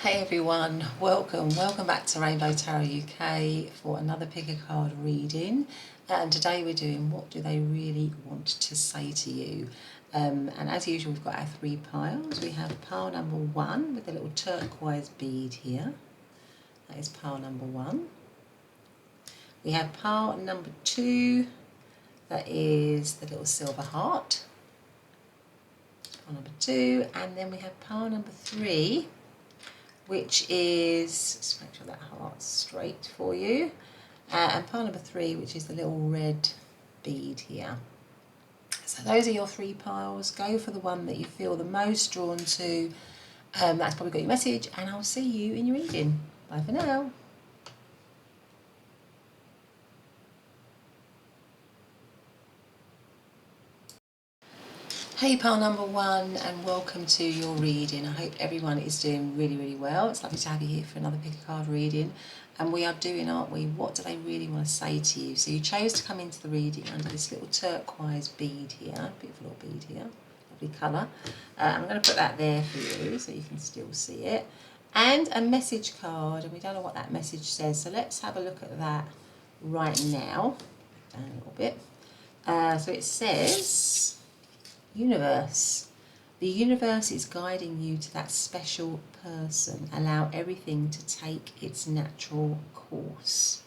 Hey everyone, welcome back to Rainbow Tarot UK for another pick a card reading. And today we're doing what do they really want to say to you. And as usual, we've got our three piles. We have pile number one with a little turquoise bead here. That is pile number one. We have pile number two, that is the little silver heart. Pile number two, and then we have pile number three, which is, just make sure that heart's straight for you, and pile number three, which is the little red bead here. So those are your three piles. Go for the one that you feel the most drawn to. That's probably got your message, and I'll see you in your reading. Bye for now. Hey pile number one, and welcome to your reading. I hope everyone is doing really well. It's lovely to have you here for another pick a card reading, and we are doing, aren't we, what do they really want to say to you? So you chose to come into the reading under this little turquoise bead here, beautiful little bead here, lovely colour. I'm going to put that there for you so you can still see it, and a message card, and we don't know what that message says, so let's have a look at that right now. Down a little bit. So it says, universe. The universe is guiding you to that special person. Allow everything to take its natural course.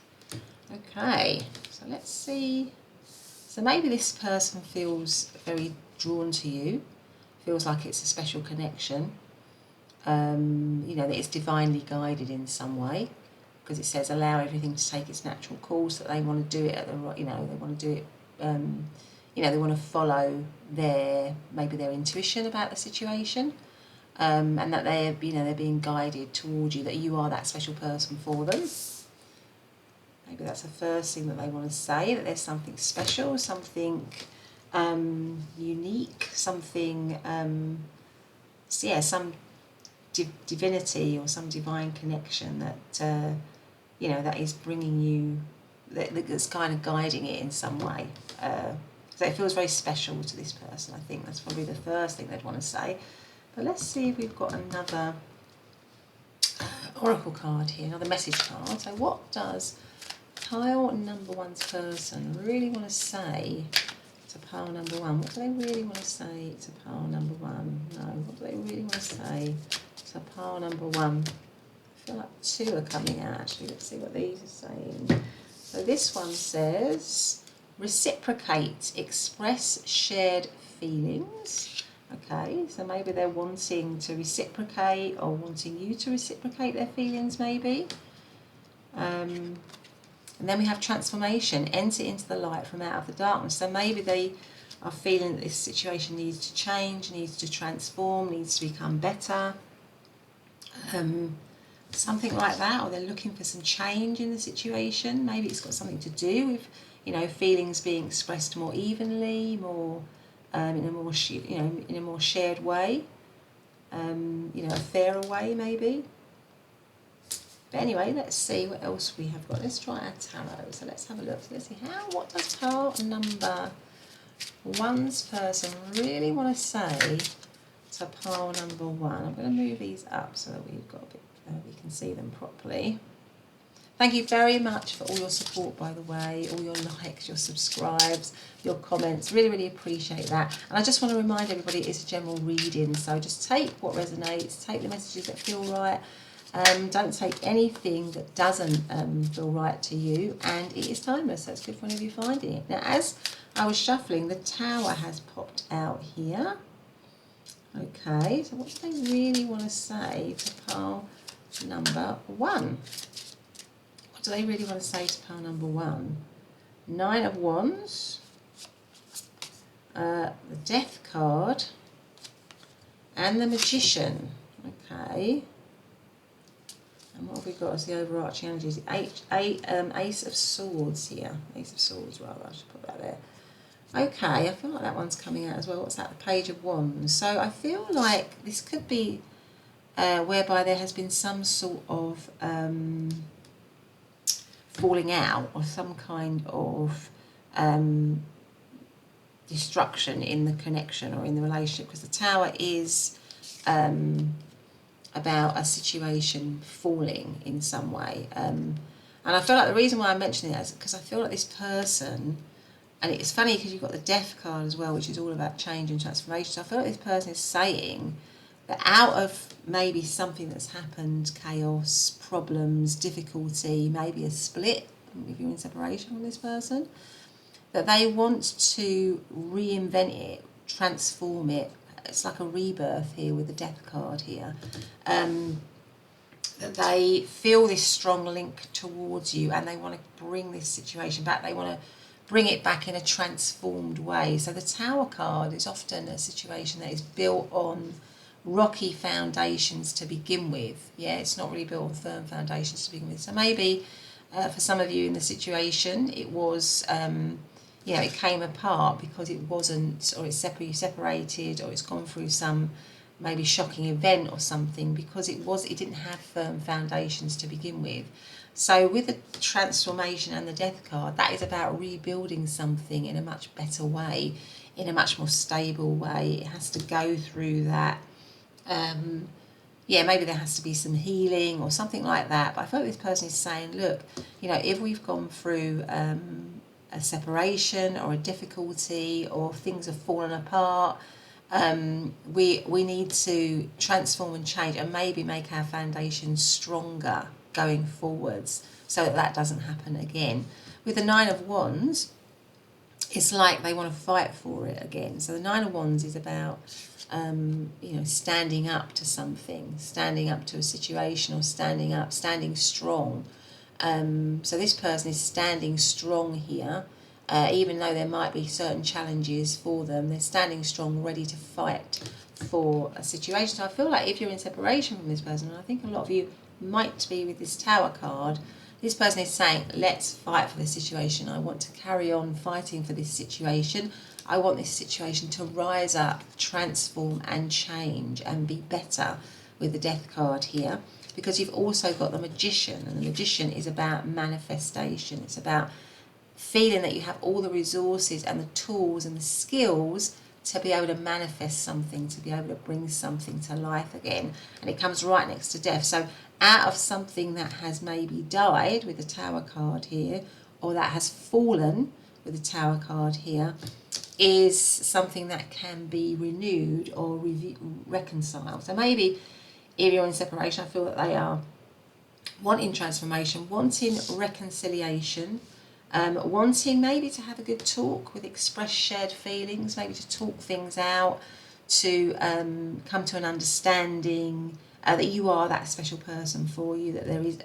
Okay, so let's see. So maybe this person feels very drawn to you, feels like it's a special connection, you know, that it's divinely guided in some way, because it says allow everything to take its natural course, that they want to do it at the right, you know, they want to do it, you know, they want to follow maybe their intuition about the situation, and that they're, you know, they're being guided towards you, that you are that special person for them. Maybe that's the first thing that they want to say, that there's something special, something unique, something, yeah, some divinity or some divine connection that, you know, that is bringing you, that's kind of guiding it in some way. So it feels very special to this person. I think that's probably the first thing they'd want to say. But let's see if we've got another oracle card here, another message card. So what does pile number one's person really want to say to pile number one? What do they really want to say to pile number one? No, what do they really want to say to pile number one? I feel like two are coming out actually. Let's see what these are saying. So this one says, reciprocate, express shared feelings. Okay, so maybe they're wanting to reciprocate, or wanting you to reciprocate their feelings maybe. And then we have transformation, enter into the light from out of the darkness. So maybe they are feeling that this situation needs to change, needs to transform, needs to become better. Something like that, or they're looking for some change in the situation. Maybe it's got something to do with, you know, feelings being expressed more evenly, more in a more in a more shared way, you know, a fairer way maybe. But anyway, let's see what else we have got. Let's try our tarot. So let's have a look. So let's see what does pile number one's person really want to say to pile number one. I'm going to move these up so that we've got a bit, we can see them properly. Thank you very much for all your support, by the way, all your likes, your subscribes, your comments. Really appreciate that. And I just want to remind everybody it is a general reading, so just take what resonates, take the messages that feel right. Don't take anything that doesn't feel right to you, and it is timeless, so it's good for whenever you're finding it. Now, as I was shuffling, the Tower has popped out here. Okay, so what do they really want to say to pile number one? What do they really want to say to pile number one? Nine of Wands, the Death card, and the Magician. Okay. And what have we got as the overarching energies? Ace of Swords here. Ace of Swords, rather. I should put that there. Okay, I feel like that one's coming out as well. What's that? The Page of Wands. So I feel like this could be whereby there has been some sort of falling out, or some kind of destruction in the connection or in the relationship, because the Tower is about a situation falling in some way. And I feel like the reason why I'm mentioning that is because I feel like this person, and it's funny because you've got the Death card as well, which is all about change and transformation. So I feel like this person is saying that out of maybe something that's happened, chaos, problems, difficulty, maybe a split, if you're in separation from this person, that they want to reinvent it, transform it. It's like a rebirth here with the Death card here. That they feel this strong link towards you and they want to bring this situation back. They want to bring it back in a transformed way. So the Tower card is often a situation that is built on rocky foundations to begin with. Yeah, it's not really built on firm foundations to begin with. So maybe for some of you in the situation, it was, it came apart because it wasn't, or it's you separated, or it's gone through some maybe shocking event or something, because it didn't have firm foundations to begin with. So with the transformation and the Death card, that is about rebuilding something in a much better way, in a much more stable way. It has to go through that. Maybe there has to be some healing or something like that. But I feel like this person is saying, look, if we've gone through a separation or a difficulty, or things have fallen apart, we need to transform and change and maybe make our foundations stronger going forwards so that doesn't happen again. With the Nine of Wands, it's like they want to fight for it again. So the Nine of Wands is about standing up to something, standing up to a situation, or standing strong. So this person is standing strong here. Even though there might be certain challenges for them, they're standing strong, ready to fight for a situation. So I feel like if you're in separation from this person, and I think a lot of you might be with this Tower card, this person is saying, let's fight for this situation. I want to carry on fighting for this situation. I want this situation to rise up, transform and change and be better, with the Death card here. Because you've also got the Magician, and the Magician is about manifestation. It's about feeling that you have all the resources and the tools and the skills to be able to manifest something, to be able to bring something to life again. And it comes right next to Death. So out of something that has maybe died, with the Tower card here, or that has fallen, with the Tower card here, is something that can be renewed or reconciled. So maybe if you're in separation, I feel that they are wanting transformation, wanting reconciliation, wanting maybe to have a good talk, with express shared feelings, maybe to talk things out, to come to an understanding that you are that special person for you, that there is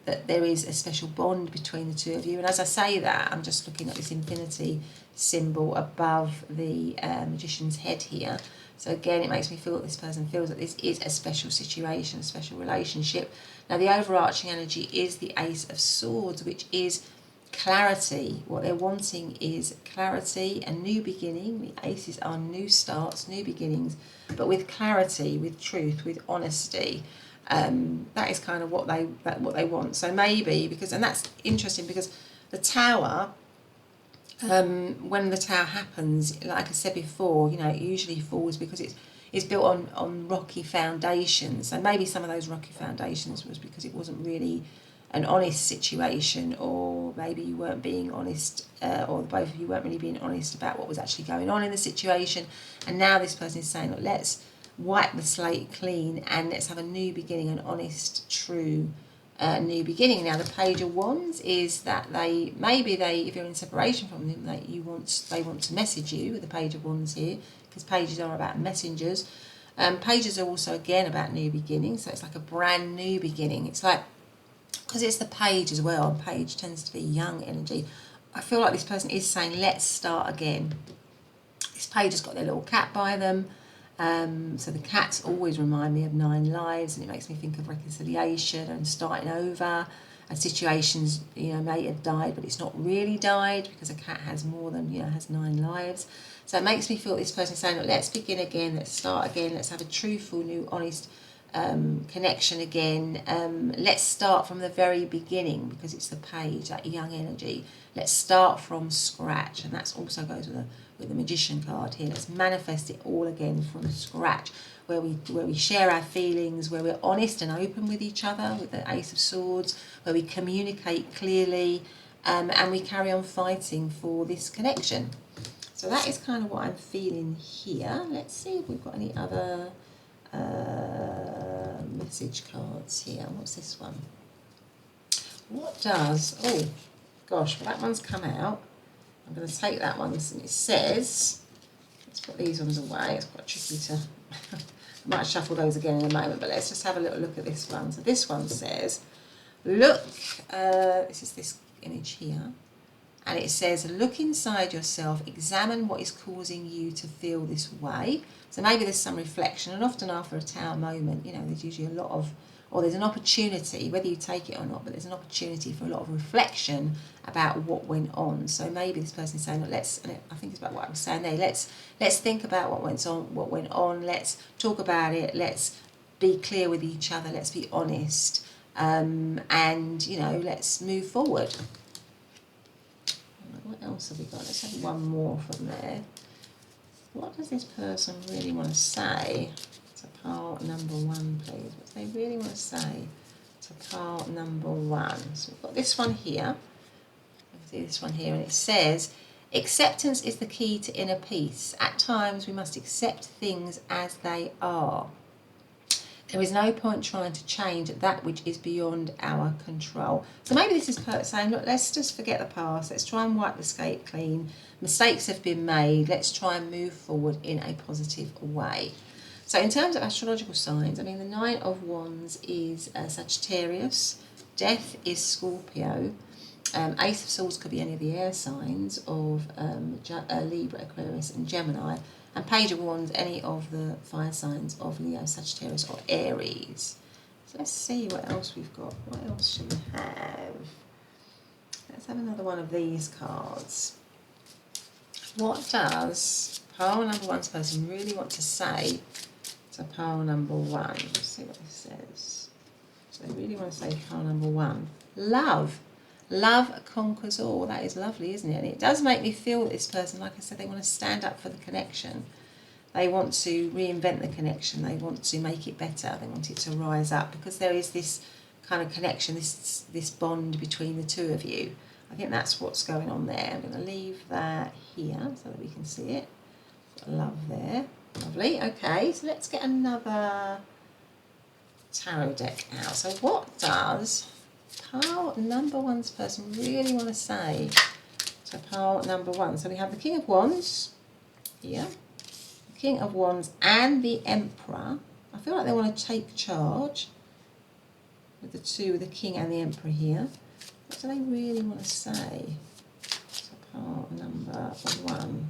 that there is a special bond between the two of you. And as I say that, I'm just looking at this infinity symbol above the Magician's head here. So again, it makes me feel that this person feels that this is a special situation, a special relationship. Now, the overarching energy is the Ace of Swords, which is clarity. What they're wanting is clarity, a new beginning. The aces are new starts, new beginnings, but with clarity, with truth, with honesty. That is kind of what they want. So maybe, and that's interesting, because the Tower, when the Tower happens, like I said before, it usually falls because it's built on rocky foundations. So maybe some of those rocky foundations was because it wasn't really an honest situation, or maybe you weren't being honest, or both of you weren't really being honest about what was actually going on in the situation. And now this person is saying, look, let's wipe the slate clean and let's have a new beginning, an honest, true new beginning. Now, the Page of Wands is that if you're in separation from them, they want to message you, with the Page of Wands here, because pages are about messengers. Pages are also again about new beginnings, so it's like a brand new beginning. It's like, because it's the Page as well, and Page tends to be young energy, I feel like this person is saying, let's start again. This Page has got their little cat by them. So the cats always remind me of 9 lives, and it makes me think of reconciliation and starting over. Situations, may have died, but it's not really died, because a cat has more than, has 9 lives. So it makes me feel this person saying, look, let's begin again, let's start again, let's have a truthful, new, honest connection again. Let's start from the very beginning, because it's the Page, that young energy. Let's start from scratch, and that also goes with the Magician card here. Let's manifest it all again from scratch. where we share our feelings, where we're honest and open with each other, with the Ace of Swords, where we communicate clearly, and we carry on fighting for this connection. So that is kind of what I'm feeling here. Let's see if we've got any other message cards here. What's this one? What does, oh gosh, well that one's come out. I'm going to take that one, and it says, let's put these ones away. It's quite tricky to, I might shuffle those again in a moment, but let's just have a little look at this one. So this one says, look, this is this image here, and it says, look inside yourself, examine what is causing you to feel this way. So maybe there's some reflection, and often after a tower moment, you know, there's usually a lot of, or there's an opportunity, whether you take it or not, but there's an opportunity for a lot of reflection about what went on. So maybe this person is saying, look, let's, and I think it's about what I was saying there, let's think about what went on, let's talk about it, let's be clear with each other, let's be honest, and, you know, let's move forward. What else have we got? Let's have one more from there. What does this person really want to say to pile number one, please? What do they really want to say to pile number one? So we've got this one here. Let's do this one here, and it says, acceptance is the key to inner peace. At times we must accept things as they are. There is no point trying to change that which is beyond our control. So maybe this is saying, look, let's just forget the past. Let's try and wipe the slate clean. Mistakes have been made. Let's try and move forward in a positive way. So in terms of astrological signs, I mean, the Nine of Wands is Sagittarius. Death is Scorpio. Ace of Swords could be any of the air signs of Libra, Aquarius and Gemini. And Page of Wands, any of the fire signs of Leo, Sagittarius or Aries. So let's see what else we've got. What else should we have? Let's have another one of these cards. What does pile number one's person really want to say to pile number one? Let's see what this says. So they really want to say pile number one. Love. Love conquers all. That is lovely, isn't it? And it does make me feel that this person, like I said, they want to stand up for the connection. They want to reinvent the connection. They want to make it better. They want it to rise up, because there is this kind of connection, this bond between the two of you. I think that's what's going on there. I'm going to leave that here so that we can see it. Got love there. Lovely. Okay, so let's get another tarot deck out. So what does pile number one's person really want to say to pile number one? So we have the King of Wands here, the King of Wands and the Emperor. I feel like they want to take charge with the two, with the King and the Emperor here. What do they really want to say to pile number one?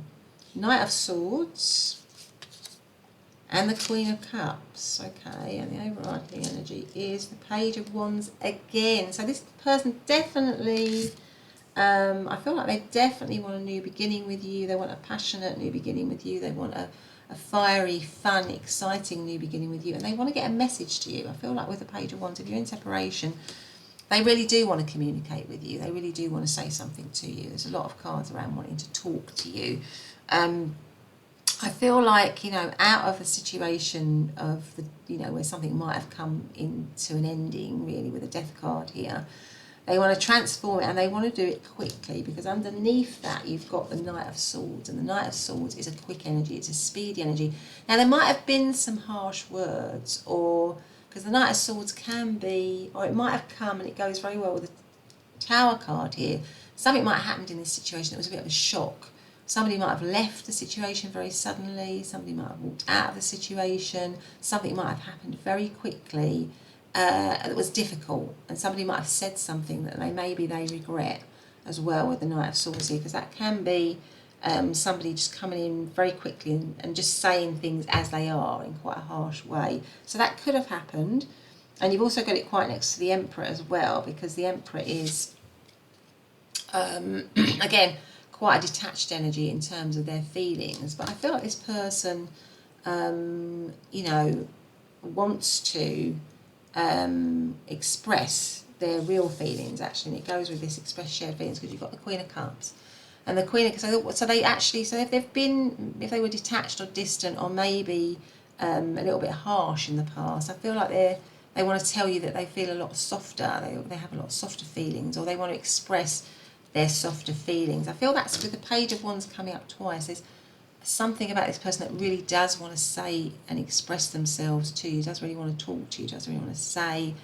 Knight of Swords and the Queen of Cups. Okay, and the overriding energy is the Page of Wands again. So this person definitely, I feel like they definitely want a new beginning with you. They want a passionate new beginning with you. They want a fiery, fun, exciting new beginning with you. And they want to get a message to you. I feel like with the Page of Wands, if you're in separation, they really do want to communicate with you. They really do want to say something to you. There's a lot of cards around wanting to talk to you. I feel like, you know, out of a situation of, the, you know, where something might have come into an ending, really, with a death card here, they want to transform it, and they want to do it quickly, because underneath that you've got the Knight of Swords, and the Knight of Swords is a quick energy, it's a speedy energy. Now there might have been some harsh words, or because the Knight of Swords can be, or it might have come, and it goes very well with the Tower card here, something might have happened in this situation that was a bit of a shock. Somebody might have left the situation very suddenly, somebody might have walked out of the situation, something might have happened very quickly that was difficult, and somebody might have said something that maybe they regret as well with the Knight of Swords here, because that can be somebody just coming in very quickly and just saying things as they are in quite a harsh way. So that could have happened. And you've also got it quite next to the Emperor as well, because the Emperor is, again, quite a detached energy in terms of their feelings. But I feel like this person, you know, wants to express their real feelings, actually. And it goes with this express shared feelings, because you've got the Queen of Cups. And the Queen of Cups, so they actually, so if they were detached or distant, or maybe a little bit harsh in the past. I feel like they want to tell you that they feel a lot softer, they have a lot softer feelings, or they want to express their softer feelings. I feel that's with the Page of Wands coming up twice. There's something about this person that really does want to say and express themselves to you, does really want to talk to you, does really want to say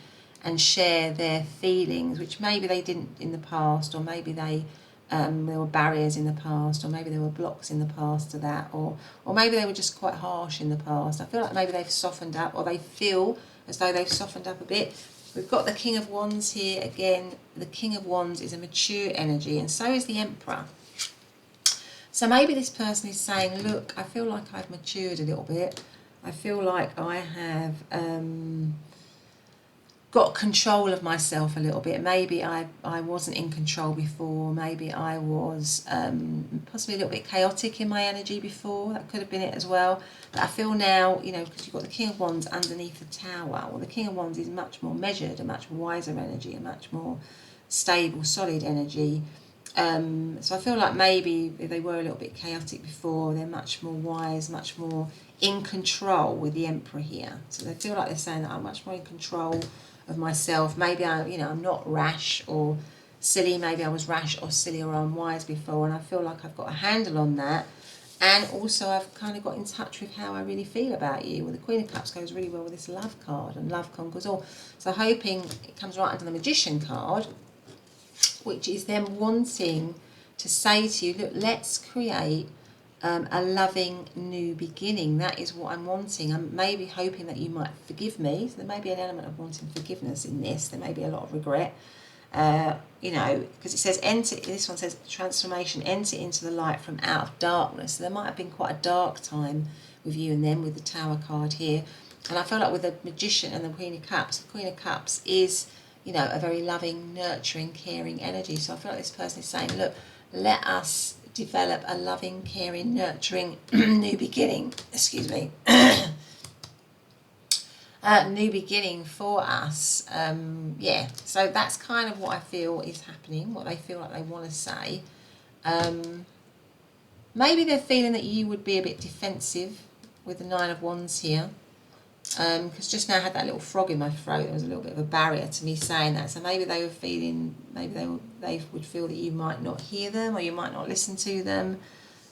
and share their feelings, which maybe they didn't in the past, or maybe there were barriers in the past, or maybe there were blocks in the past to that, or maybe they were just quite harsh in the past. I feel like maybe they've softened up, or they feel as though they've softened up a bit. We've got the King of Wands here again. The King of Wands is a mature energy, and so is the Emperor. So maybe this person is saying, look, I feel like I've matured a little bit. I feel like I have got control of myself a little bit. Maybe I wasn't in control before. Maybe I was possibly a little bit chaotic in my energy before. That could have been it as well. But I feel now, you know, because you've got the King of Wands underneath the Tower. Well, the King of Wands is much more measured, a much wiser energy, a much more stable, solid energy. So I feel like maybe if they were a little bit chaotic before, they're much more wise, much more in control with the Emperor here. So they feel like they're saying that I'm much more in control of myself. Maybe I'm not rash or silly. Maybe I was rash or silly or unwise before, and I feel like I've got a handle on that. And also I've kind of got in touch with how I really feel about you. Well, the Queen of Cups goes really well with this love card, and love conquers all. So hoping it comes right under the Magician card, which is them wanting to say to you, look, let's create a loving new beginning. That is what I'm wanting. I'm maybe hoping that you might forgive me. So there may be an element of wanting forgiveness in this. There may be a lot of regret. You know, because it says enter, this one says transformation, enter into the light from out of darkness. So there might have been quite a dark time with you and them with the Tower card here. And I feel like with the Magician and the Queen of Cups, the Queen of Cups is, you know, a very loving, nurturing, caring energy. So I feel like this person is saying, look, let us develop a loving, caring, nurturing new beginning. Excuse me. New beginning for us. Yeah, so that's kind of what I feel is happening, what they feel like they want to say. Maybe they're feeling that you would be a bit defensive with the Nine of Wands here. Because just now I had that little frog in my throat. There was a little bit of a barrier to me saying that. So maybe they were feeling, maybe they would feel that you might not hear them, or you might not listen to them,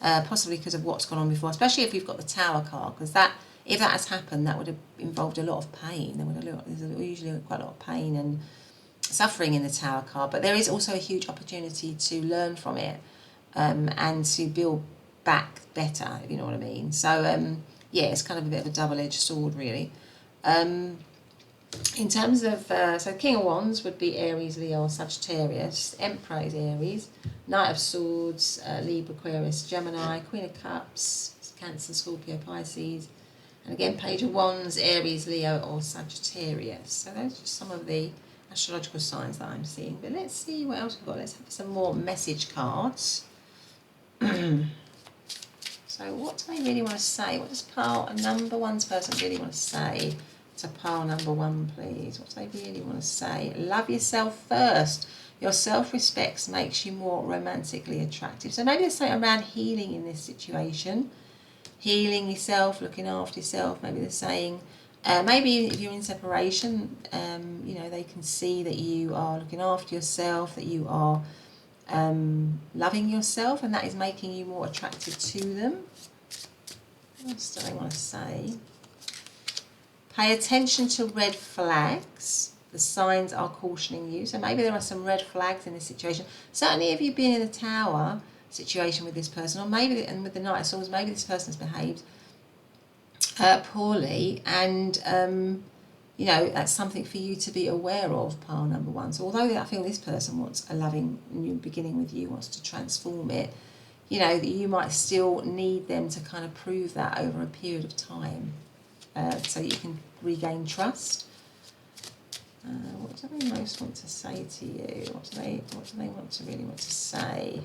possibly because of what's gone on before. Especially if you've got the Tower card, because that, if that has happened, that would have involved a lot of pain. There's usually quite a lot of pain and suffering in the Tower card, but there is also a huge opportunity to learn from it, and to build back better, if you know what I mean. So yeah, it's kind of a bit of a double-edged sword, really. In terms of, so King of Wands would be Aries, Leo, Sagittarius. Emperor is Aries. Knight of Swords, Libra, Aquarius, Gemini. Queen of Cups, Cancer, Scorpio, Pisces. And again, Page of Wands, Aries, Leo, or Sagittarius. So those are just some of the astrological signs that I'm seeing. But let's see what else we've got. Let's have some more message cards. So what do they really want to say? What does pile number one's person really want to say to pile number one, please? What do they really want to say? Love yourself first. Your self-respect makes you more romantically attractive. So maybe there's something around healing in this situation. Healing yourself, looking after yourself. Maybe they're saying, maybe if you're in separation, you know, they can see that you are looking after yourself, that you are loving yourself, and that is making you more attractive to them. What else do they want to say? Pay attention to red flags. The signs are cautioning you. So maybe there are some red flags in this situation. Certainly if you've been in a Tower situation with this person, or maybe, and with the Knight of Swords, maybe this person has behaved poorly, and you know, that's something for you to be aware of, pile number one. So although I feel this person wants a loving new beginning with you, wants to transform it, you know, that you might still need them to kind of prove that over a period of time, so you can regain trust. What do they most want to say to you? What do they really want to say?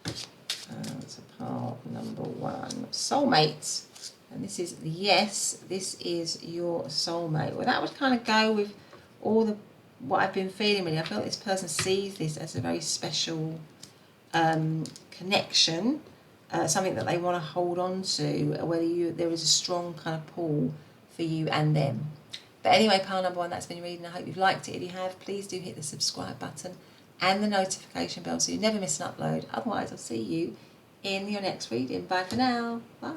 To pile number one, soulmates. And this is, yes, this is your soulmate. Well, that would kind of go with all what I've been feeling, really. I feel like this person sees this as a very special connection. something that they want to hold on to, or whether there is a strong kind of pull for you and them. But anyway, pile number 1, that's been your reading. I hope you've liked it. If you have, please do hit the subscribe button and the notification bell so you never miss an upload. Otherwise, I'll see you in your next reading. Bye for now. Bye.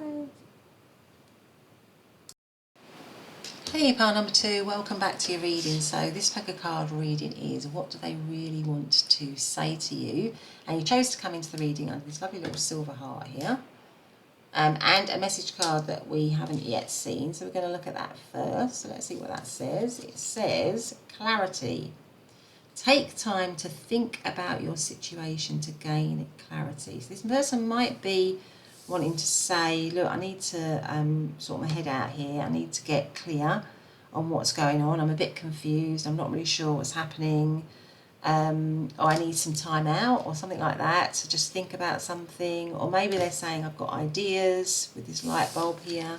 Hey, pile number 2, welcome back to your reading. So this pack of card reading is what do they really want to say to you? And you chose to come into the reading under this lovely little silver heart here. And a message card that we haven't yet seen. So we're going to look at that first. So let's see what that says. It says clarity. Take time to think about your situation to gain clarity. So this person might be wanting to say, look, I need to sort my head out here. I need to get clear on what's going on. I'm a bit confused. I'm not really sure what's happening. Or I need some time out or something like that. So just think about something. Or maybe they're saying, I've got ideas with this light bulb here.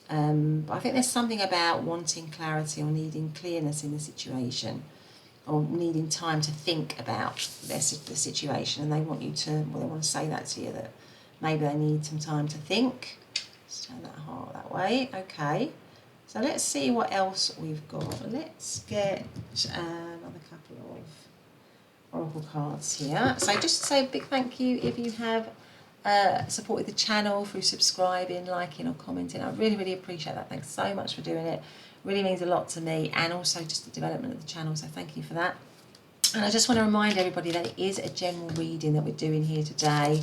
But I think there's something about wanting clarity or needing clearness in the situation, or needing time to think about the situation, and they want you to, well, they want to say that to you, that maybe they need some time to think. Let's turn that heart that way. Okay, so let's see what else we've got. Let's get another couple of oracle cards here. So just to say a big thank you if you have supported the channel through subscribing, liking or commenting. I really, really appreciate that. Thanks so much for doing it. Really means a lot to me, and also just the development of the channel, so thank you for that. And I just want to remind everybody that it is a general reading that we're doing here today.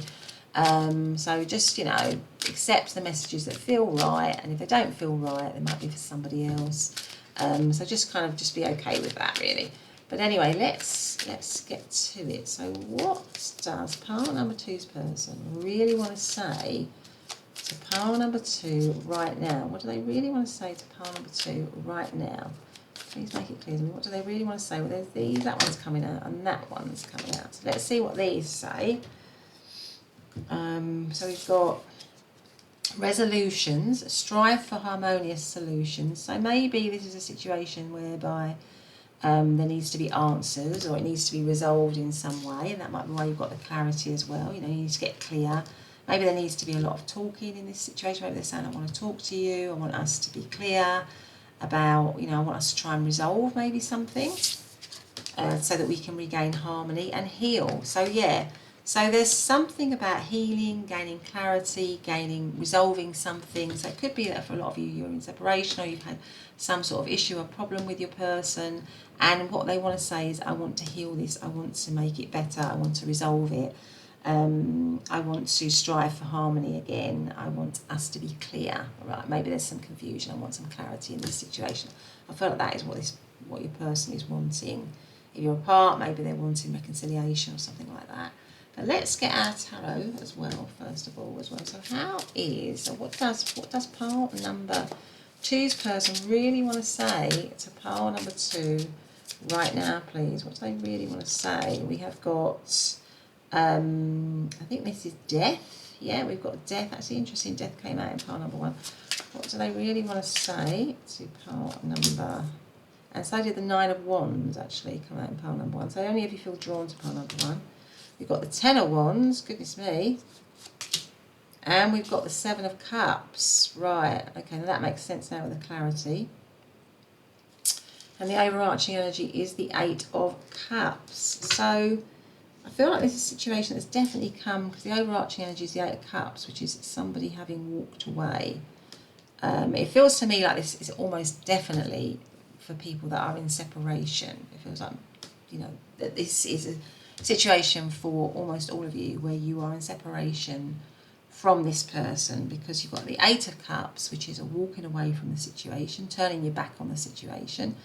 So just, you know, accept the messages that feel right, and if they don't feel right, they might be for somebody else. So just kind of just be okay with that, really. But anyway, let's get to it. So what does pile number 2's person really want to say to pile number 2 right now? What do they really want to say to pile number 2 right now? Please make it clear to me. What do they really want to say? Well, there's these, that one's coming out, and that one's coming out. So let's see what these say. So we've got resolutions, strive for harmonious solutions. So maybe this is a situation whereby there needs to be answers, or it needs to be resolved in some way, and that might be why you've got the clarity as well. You know, you need to get clear. Maybe there needs to be a lot of talking in this situation. Maybe they're saying, I want to talk to you, I want us to be clear about, you know, I want us to try and resolve maybe something so that we can regain harmony and heal. So yeah, so there's something about healing, gaining clarity, resolving something. So it could be that for a lot of you, you're in separation, or you've had some sort of issue or problem with your person, and what they want to say is, I want to heal this, I want to make it better, I want to resolve it. I want to strive for harmony again. I want us to be clear. Right? Maybe there's some confusion. I want some clarity in this situation. I feel like that is what your person is wanting. If you're apart, maybe they're wanting reconciliation or something like that. But let's get our tarot as well, first of all, as well. So what does pile number 2's person really want to say to pile number 2 right now, please? What do they really want to say? We have got I think this is death. Yeah, we've got death. Actually, interesting, death came out in pile number 1. What do they really want to say to pile number? And so did the 9 of Wands actually come out in pile number 1. So only if you feel drawn to pile number 1. We've got the 10 of Wands, goodness me. And we've got the 7 of Cups. Right, okay, now that makes sense now with the clarity. And the overarching energy is the 8 of Cups. So I feel like this is a situation that's definitely come, because the overarching energy is the 8 of Cups, which is somebody having walked away. It feels to me like this is almost definitely for people that are in separation. It feels like, you know, that this is a situation for almost all of you where you are in separation from this person, because you've got the 8 of Cups, which is a walking away from the situation, turning your back on the situation.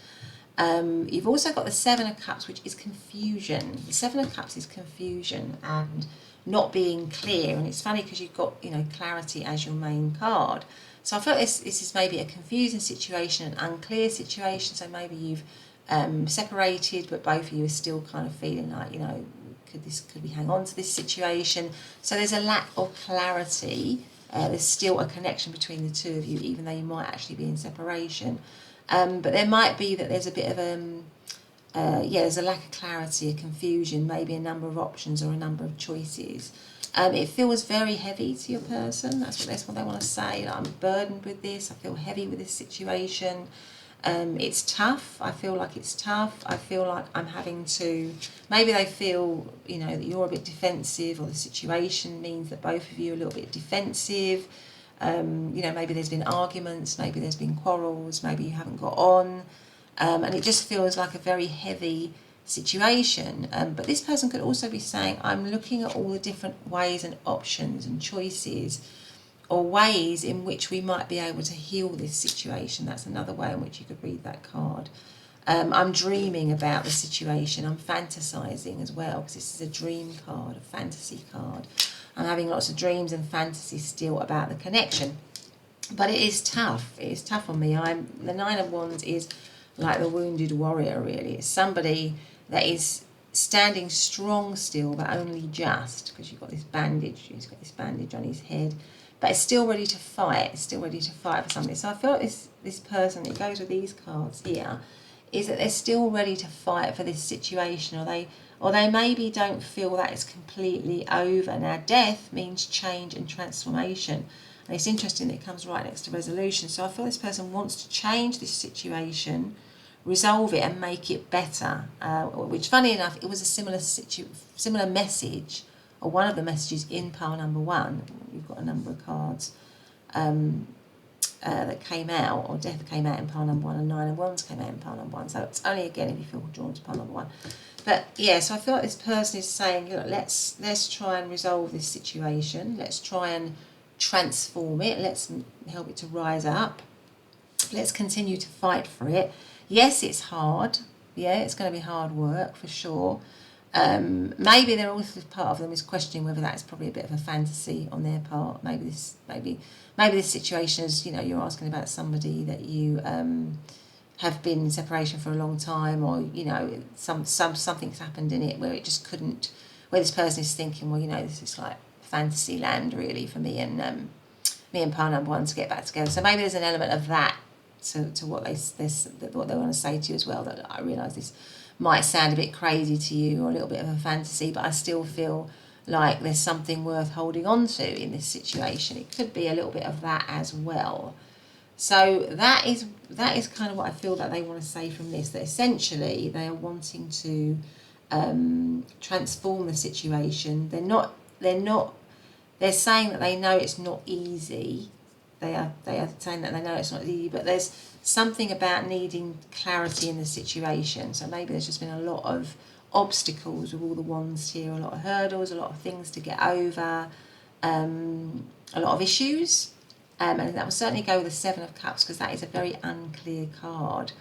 You've also got the 7 of Cups, which is confusion. The 7 of Cups is confusion and not being clear. And it's funny because you've got, you know, clarity as your main card. So I feel this is maybe a confusing situation, an unclear situation. So maybe you've separated, but both of you are still kind of feeling like, you know, could we hang on to this situation? So there's a lack of clarity. There's still a connection between the two of you, even though you might actually be in separation. But there might be that there's a bit of there's a lack of clarity, a confusion, maybe a number of options or a number of choices. It feels very heavy to your person. That's what they want to say. Like, I'm burdened with this. I feel heavy with this situation. It's tough. I feel like it's tough. I feel like I'm having to, maybe they feel, you know, that you're a bit defensive, or the situation means that both of you are a little bit defensive. You know, maybe there's been arguments, maybe there's been quarrels, maybe you haven't got on. And it just feels like a very heavy situation. But this person could also be saying, I'm looking at all the different ways and options and choices, or ways in which we might be able to heal this situation. That's another way in which you could read that card. I'm dreaming about the situation. I'm fantasizing as well, because this is a dream card, a fantasy card. I'm having lots of dreams and fantasies still about the connection. But it is tough. It is tough on me. The Nine of Wands is like the wounded warrior, really. It's somebody that is standing strong still, but only just, because you've got this bandage. He's got this bandage on his head, but it's still ready to fight. It's still ready to fight for something. So I feel like this person, it goes with these cards here, is that they're still ready to fight for this situation, or they maybe don't feel that it's completely over. Now, death means change and transformation. And it's interesting that it comes right next to resolution. So I feel this person wants to change this situation, resolve it and make it better. Which, funny enough, it was a similar message, or one of the messages in pile number 1. You've got a number of cards that came out, or death came out in pile number 1, and Nine of Wands came out in pile number 1. So it's only, again, if you feel drawn to pile number 1. But yeah, so I feel like this person is saying, you know, let's try and resolve this situation. Let's try and transform it. Let's help it to rise up. Let's continue to fight for it. Yes, it's hard. Yeah, it's going to be hard work for sure. Maybe they're also, part of them is questioning whether that's probably a bit of a fantasy on their part. Maybe this situation is, you know, you're asking about somebody that you have been in separation for a long time, or, you know, something's happened in it where it just couldn't, where this person is thinking, well, you know, this is like fantasy land really for me and pile number 1 to get back together. So maybe there's an element of that to what they want to say to you as well. That I realise this might sound a bit crazy to you, or a little bit of a fantasy, but I still feel like there's something worth holding on to in this situation. It could be a little bit of that as well. So that is kind of what I feel that they want to say from this, that essentially they are wanting to transform the situation. They're saying that they know it's not easy. They are saying that they know it's not easy, but there's something about needing clarity in the situation. So maybe there's just been a lot of obstacles with all the wands here, a lot of hurdles, a lot of things to get over, a lot of issues. And that will certainly go with the Seven of Cups, because that is a very unclear card.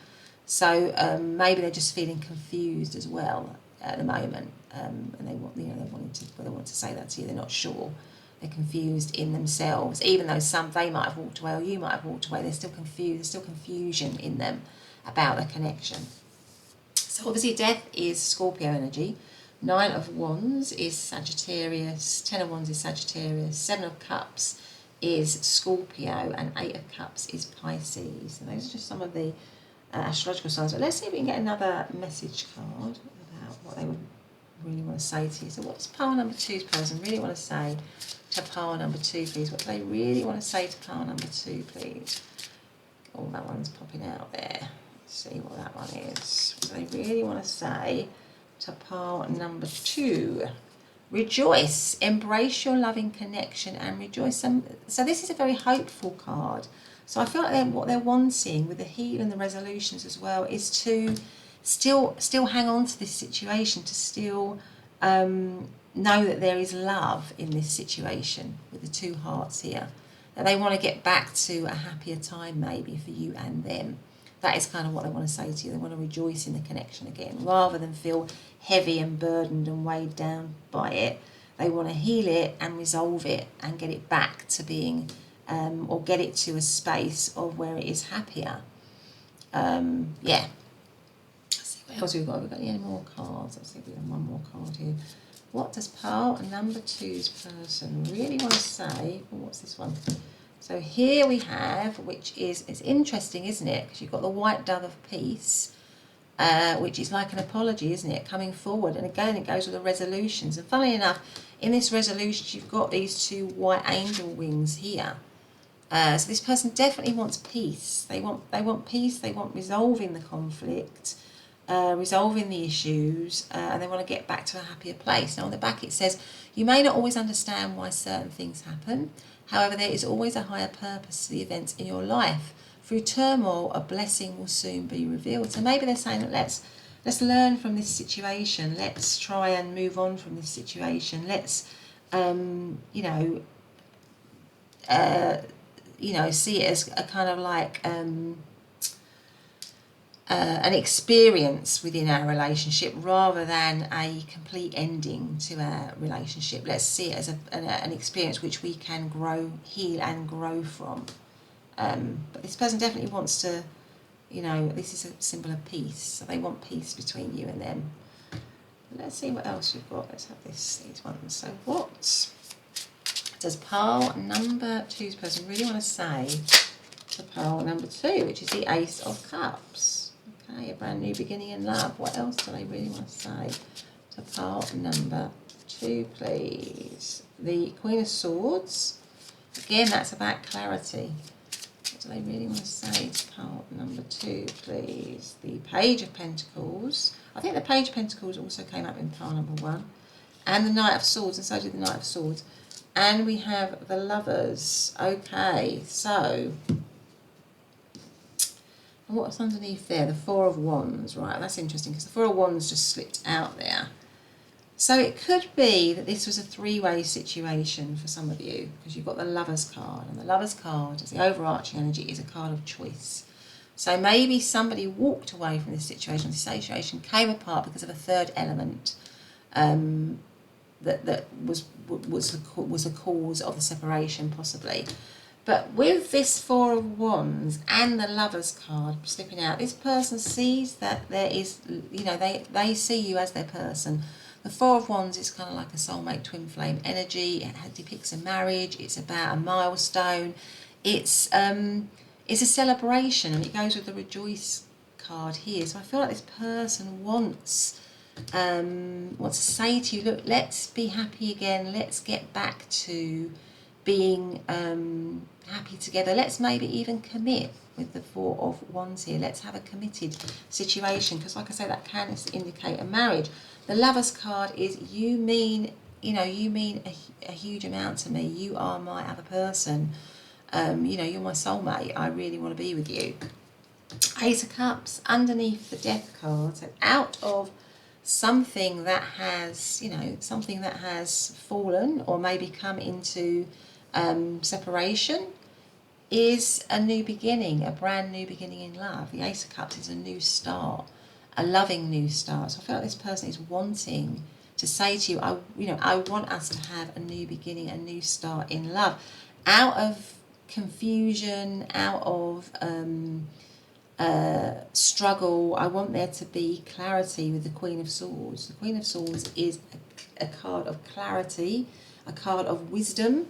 So maybe they're just feeling confused as well at the moment, and they want to say that to you. They're not sure. They're confused in themselves, even though they might have walked away, or you might have walked away. They're still confused. There's still confusion in them about the connection. So obviously, death is Scorpio energy. Nine of Wands is Sagittarius. 10 of Wands is Sagittarius. 7 of Cups is Scorpio, and 8 of Cups is Pisces. And those are just some of the astrological signs. But let's see if we can get another message card about what they would really want to say to you. So what's pile number 2's person really want to say to pile number 2, please? What do they really want to say to pile number 2, please? Oh, that one's popping out there. Let's see what that one is. What do they really want to say to pile number 2? Rejoice, embrace your loving connection and rejoice. So this is a very hopeful card. So I feel like what they're wanting with the heal and the resolutions as well is to still hang on to this situation, to still know that there is love in this situation with the 2 hearts here. That they want to get back to a happier time maybe for you and them. That is kind of what they want to say to you. They want to rejoice in the connection again, rather than feel heavy and burdened and weighed down by it. They want to heal it and resolve it and get it back to being, or get it to a space of where it is happier. Yeah. Let's see what else we've got. We've got any more cards? Let's see if we have one more card here. What does pile number 2's person really want to say? Oh, what's this one? So here we have, which is, it's interesting, isn't it? Because you've got the White Dove of Peace. which is like an apology, isn't it? Coming forward. And again, it goes with the resolutions. And funnily enough, in this resolution, you've got these two white angel wings here. So this person definitely wants peace. They want peace. They want resolving the conflict, resolving the issues, and they want to get back to a happier place. Now on the back it says, you may not always understand why certain things happen. However, there is always a higher purpose to the events in your life. Through turmoil, a blessing will soon be revealed. So maybe they're saying that let's learn from this situation. Let's try and move on from this situation. Let's, see it as a kind of like an experience within our relationship rather than a complete ending to our relationship. Let's see it as an experience which we can grow, heal and grow from. But this person definitely wants to, this is a symbol of peace. So they want peace between you and them. Let's see what else we've got. Let's have these ones. So what does pile number 2's person really want to say to pile number 2, which is the Ace of Cups? Okay, a brand new beginning in love. What else do they really want to say to pile number 2, please? The Queen of Swords. Again, that's about clarity. What do they really want to say to pile number 2, please? The Page of Pentacles. I think the Page of Pentacles also came up in pile number 1. And the Knight of Swords, and so did the Knight of Swords. And we have the Lovers. Okay, so and what's underneath there? The Four of Wands. Right, that's interesting because the Four of Wands just slipped out there. So it could be that this was a three-way situation for some of you because you've got the Lovers card. And the Lovers card, as the overarching energy, is a card of choice. So maybe somebody walked away from this situation. This situation came apart because of a third element. That was the cause of the separation, possibly. But with this Four of Wands and the Lovers card slipping out, this person sees that there is, they see you as their person. The Four of Wands is kind of like a soulmate twin flame energy. It depicts a marriage. It's about a milestone. It's a celebration, and it goes with the Rejoice card here. So I feel like this person wants to say to you, look, let's be happy again. Let's get back to being happy together. Let's maybe even commit with the Four of Wands here. Let's have a committed situation, because like I say, that can indicate a marriage. The Lovers card is you mean a huge amount to me. You are my other person. You're my soulmate. I really want to be with you. Ace of Cups underneath the Death card. So out of something that has fallen or maybe come into separation is a new beginning, a brand new beginning in love. The Ace of Cups is a new start, a loving new start. So I feel like this person is wanting to say to you, I want us to have a new beginning, a new start in love, out of confusion, out of struggle. I want there to be clarity with the Queen of Swords. The Queen of Swords is a card of clarity, a card of wisdom.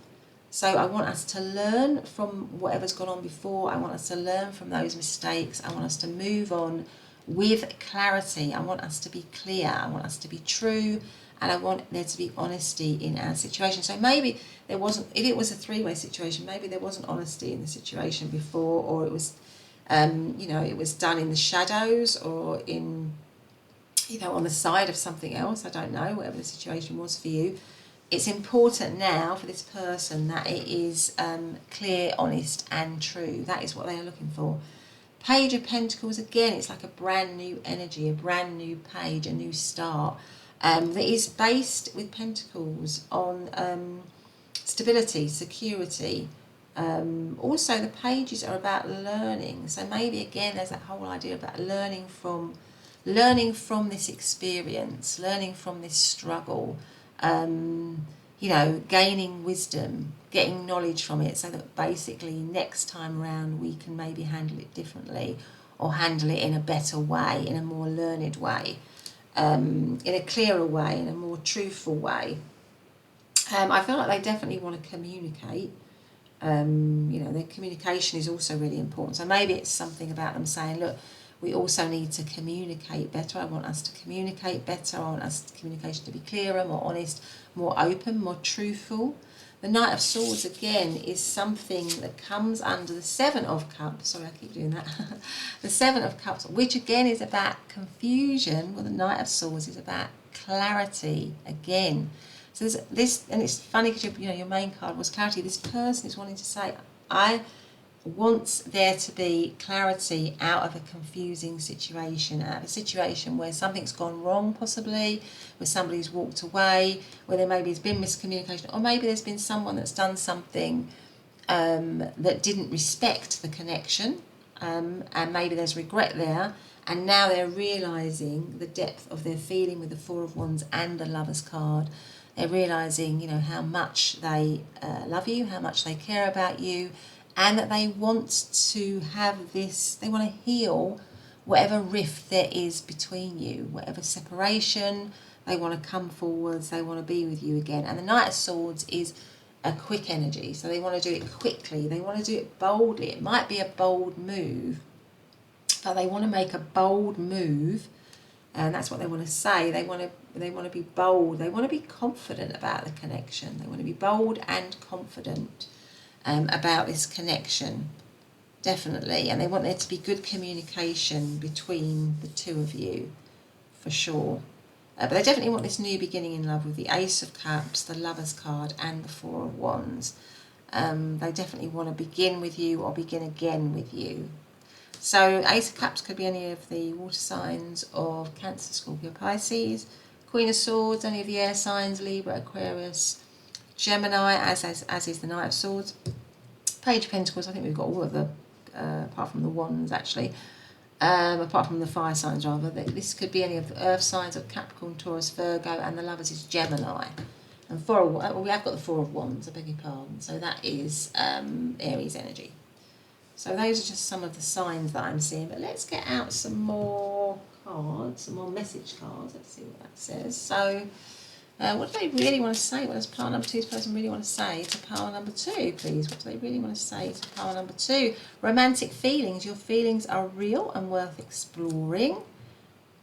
So I want us to learn from whatever's gone on before. I want us to learn from those mistakes. I want us to move on with clarity. I want us to be clear. I want us to be true. And I want there to be honesty in our situation. So maybe there wasn't, if it was a three-way situation, maybe there wasn't honesty in the situation before, or it was, it was done in the shadows or in, on the side of something else. I don't know, whatever the situation was for you. It's important now for this person that it is clear, honest and true. That is what they are looking for. Page of Pentacles, again, it's like a brand new energy, a brand new page, a new start. That is based with Pentacles on stability, security. Also, the pages are about learning. So maybe, again, there's that whole idea about learning from this experience, learning from this struggle. Gaining wisdom, getting knowledge from it, so that basically next time around we can maybe handle it differently, or handle it in a better way, in a more learned way, in a clearer way, in a more truthful way. I feel like they definitely want to communicate. Their communication is also really important. So maybe it's something about them saying, look, We also need to communicate better. I want us to communicate better. I want us communication to be clearer, more honest, more open, more truthful. The Knight of Swords, again, is something that comes under the Seven of Cups. Sorry, I keep doing that. The Seven of Cups, which again is about confusion. Well, the Knight of Swords is about clarity again. So there's this, and it's funny because your main card was clarity. This person is wanting to say, I want there to be clarity out of a confusing situation, out of a situation where something's gone wrong, possibly, where somebody's walked away, where there maybe has been miscommunication, or maybe there's been someone that's done something that didn't respect the connection, and maybe there's regret there, and now they're realising the depth of their feeling with the Four of Wands and the Lover's card. They're realising, how much they love you, how much they care about you, and that they want to have this, they want to heal whatever rift there is between you, whatever separation. They want to come forwards, they want to be with you again. And the Knight of Swords is a quick energy, so they want to do it quickly, they want to do it boldly. It might be a bold move, but they want to make a bold move, and that's what they want to say. They want to be bold, they want to be confident about the connection, they want to be bold and confident about this connection, definitely. And they want there to be good communication between the two of you, for sure. But they definitely want this new beginning in love with the Ace of Cups, the Lover's card, and the Four of Wands. They definitely want to begin with you or begin again with you. So Ace of Cups could be any of the water signs of Cancer, Scorpio, Pisces. Queen of Swords, any of the air signs, Libra, Aquarius, Gemini, as is the Knight of Swords. Page of Pentacles, I think we've got all of the, apart from the Wands actually, apart from the fire signs rather. This could be any of the earth signs of Capricorn, Taurus, Virgo, and the Lovers is Gemini. And we have got the Four of Wands, I beg your pardon, so that is Aries energy. So those are just some of the signs that I'm seeing, but let's get out some more cards, some more message cards. Let's see what that says. So what do they really want to say? What does pile number two's person really want to say to pile number two, please? What do they really want to say to pile number two? Romantic feelings. Your feelings are real and worth exploring.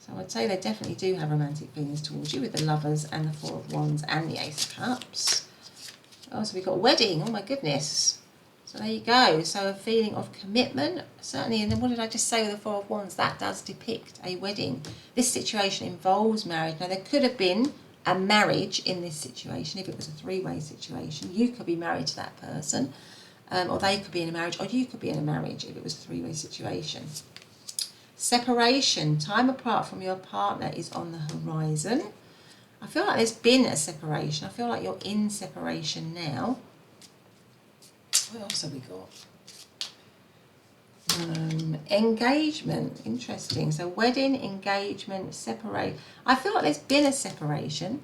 So I'd say they definitely do have romantic feelings towards you with the Lovers and the Four of Wands and the Ace of Cups. Oh, so we've got wedding. Oh my goodness. So there you go. So a feeling of commitment, certainly. And then what did I just say with the Four of Wands? That does depict a wedding. This situation involves marriage. Now there could have been a marriage in this situation if it was a three-way situation. You could be married to that person, or they could be in a marriage, or you could be in a marriage if it was a three-way situation. Separation, time apart from your partner is on the horizon. I feel like there's been a separation. I feel like you're in separation now. What else have we got? Engagement, interesting. So wedding, engagement, separate. I feel like there's been a separation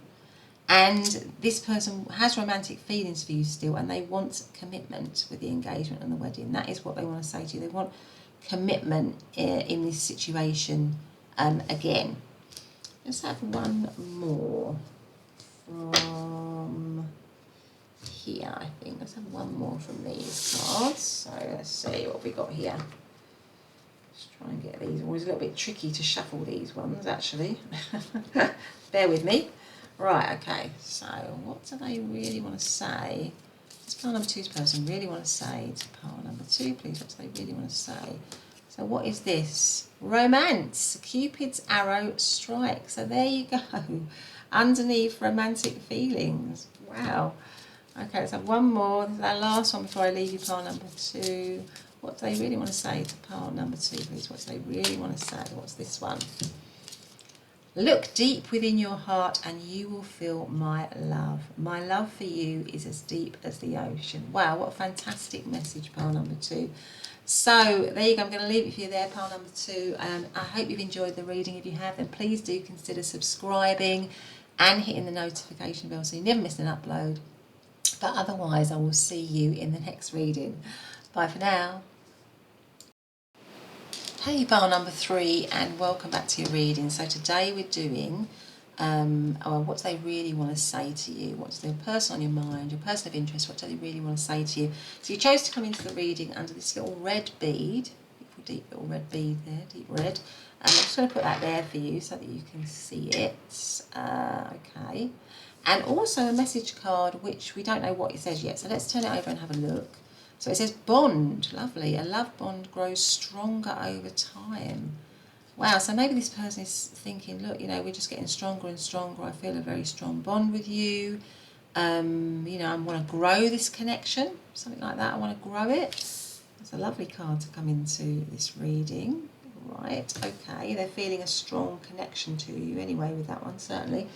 and this person has romantic feelings for you still, and they want commitment with the engagement and the wedding. That is what they want to say to you. They want commitment in this situation again. Let's have one more from here, I think. Let's have one more from these cards. So let's see what we got here. Let's try and get these. Always a little bit tricky to shuffle these ones, actually. Bear with me. Right, okay. So what do they really want to say? What's pile number two's person really want to say to pile number two, please? What do they really want to say? So what is this? Romance. Cupid's arrow strike. So there you go. Underneath romantic feelings. Wow. Okay, let's have one more. This is our last one before I leave you, pile number two. What do they really want to say to pile number two, please? What do they really want to say? What's this one? Look deep within your heart and you will feel my love. My love for you is as deep as the ocean. Wow, what a fantastic message, pile number two. So there you go. I'm going to leave it for you there, pile number two. And I hope you've enjoyed the reading. If you have, then please do consider subscribing and hitting the notification bell so you never miss an upload. But otherwise, I will see you in the next reading. Bye for now. Hey, pile number three, and welcome back to your reading. So today we're doing what do they really want to say to you? What's the person on your mind, your person of interest? What do they really want to say to you? So you chose to come into the reading under this little red bead, beautiful deep little red bead there, deep red. And I'm just going to put that there for you so that you can see it. Okay. And also a message card, which we don't know what it says yet. So let's turn it over and have a look. So it says bond, lovely. A love bond grows stronger over time. Wow, so maybe this person is thinking, look, you know, we're just getting stronger and stronger. I feel a very strong bond with you. You know, I want to grow this connection, something like that. I want to grow it. It's a lovely card to come into this reading. Right, okay, they're feeling a strong connection to you anyway with that one, certainly.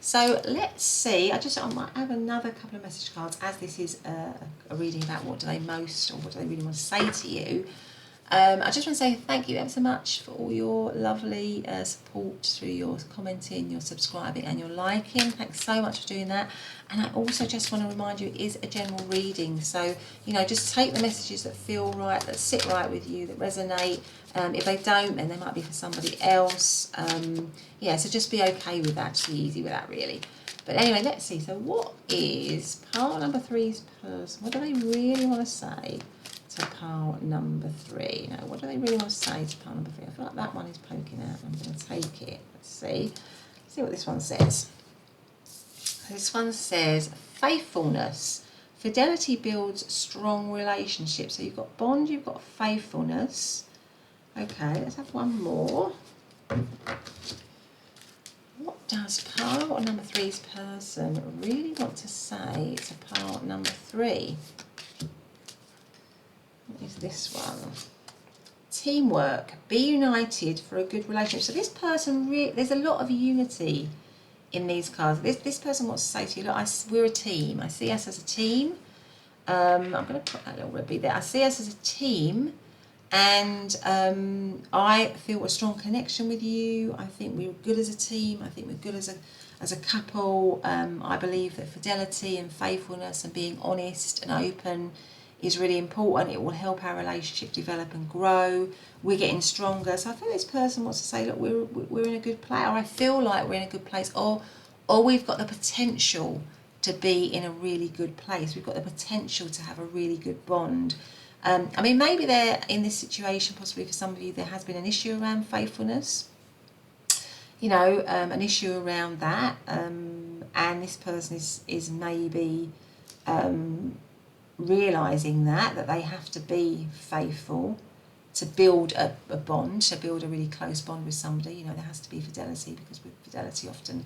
So let's see, I might have another couple of message cards, as this is a reading about what do they most, or what do they really want to say to you. I just want to say thank you ever so much for all your lovely support through your commenting, your subscribing and your liking. Thanks so much for doing that. And I also just want to remind you, it is a general reading. So, you know, just take the messages that feel right, that sit right with you, that resonate. If they don't, then they might be for somebody else. Yeah, so just be okay with that, just be easy with that really. But anyway, let's see. So what is pile number 3's person? What do they really want to say to pile number 3? Now, what do they really want to say to pile number 3? I feel like that one is poking out. I'm going to take it. Let's see. Let's see what this one says. This one says faithfulness. Fidelity builds strong relationships. So you've got bond, you've got faithfulness. Okay, let's have one more. What does pile number 3's person really want to say to pile number 3? What is this one? Teamwork. Be united for a good relationship. So this person, there's a lot of unity in these cards. This person wants to say to you, look, we're a team. I see us as a team. I'm going to put that little red bead there. I see us as a team, and I feel a strong connection with you. I think we're good as a team. I think we're good as a couple. I believe that fidelity and faithfulness and being honest and open is really important. It will help our relationship develop and grow. We're getting stronger. So I think this person wants to say, look, we're in a good place, or I feel like we're in a good place, or we've got the potential to be in a really good place. We've got the potential to have a really good bond. I mean, maybe they're in this situation, possibly for some of you, there has been an issue around faithfulness, you know, an issue around that, and this person is maybe realising that they have to be faithful to build a bond, to build a really close bond with somebody. You know, there has to be fidelity, because with fidelity often,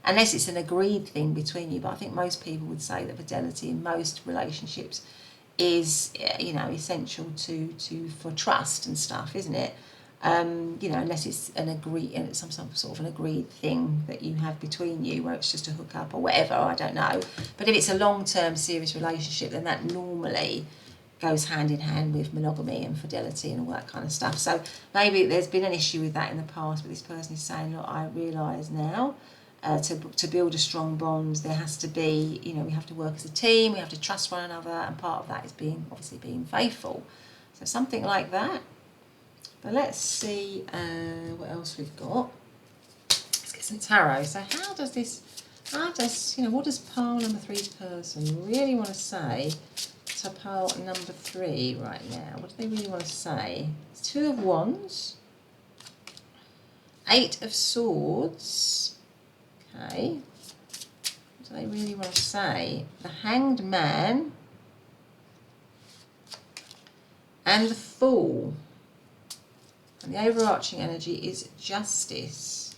unless it's an agreed thing between you, but I think most people would say that fidelity in most relationships is, you know, essential for trust and stuff, isn't it? You know, unless it's some sort of an agreed thing that you have between you, where it's just a hookup or whatever, I don't know. But if it's a long-term serious relationship, then that normally goes hand in hand with monogamy and fidelity and all that kind of stuff. So maybe there's been an issue with that in the past, but this person is saying, look, I realise now, to build a strong bond, there has to be, you know, we have to work as a team, we have to trust one another, and part of that is obviously being faithful. So something like that. But let's see what else we've got. Let's get some tarot. So what does pile number 3's person really want to say to pile number 3 right now? What do they really want to say? It's 2 of Wands, 8 of Swords. Okay. What do they really want to say? The Hanged Man and the Fool. And the overarching energy is justice.